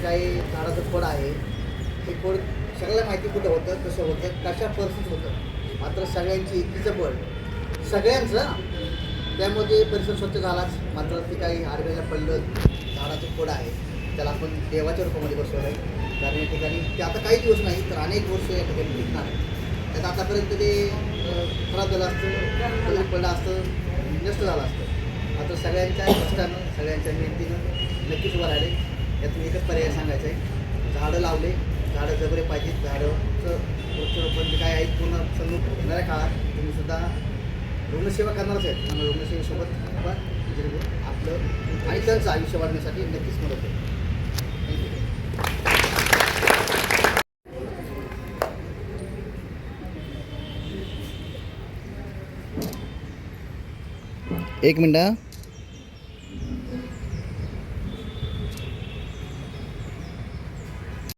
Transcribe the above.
काही झाडाचं खोड आहे ते खोड सगळ्याला माहिती कुठं होतं, कसं होतं, कशा परिस्थितीत होतं. मात्र सगळ्यांची एकीचं बळ सगळ्यांचं, त्यामध्ये परिसर स्वच्छ झालाच. मात्र ते काही आडव्याला पडलं झाडाचं खोड आहे त्याला आपण देवाच्या रूपामध्ये बसवलं आहे. कारण या ठिकाणी ते आता काही दिवस नाही तर अनेक वर्ष या ठिकाणी टिकणार आहे. त्यात आतापर्यंत ते खराब झालं असतं, कलर पडलं असतं, नष्ट झालं असतं. मात्र सगळ्यांच्या कष्टानं, सगळ्यांच्या मेहनतीनं नक्कीच उभं राहिले. यातून एकच पर्याय सांगायचं आहे, झाडं लावले, झाडं जगले पाहिजेत. झाडाचं वृक्षारोपण जे काय आहे पूर्ण समोर येणाऱ्या काळात तुम्हीसुद्धा रुग्णसेवा करणारच आहेत. त्यामुळे रुग्णसेवेसोबत आपण जेणेकरून आपलं आणि त्यांचं आयुष्य वाढण्यासाठी नक्कीच मदत होईल. थँक्यू. एक मिनटं.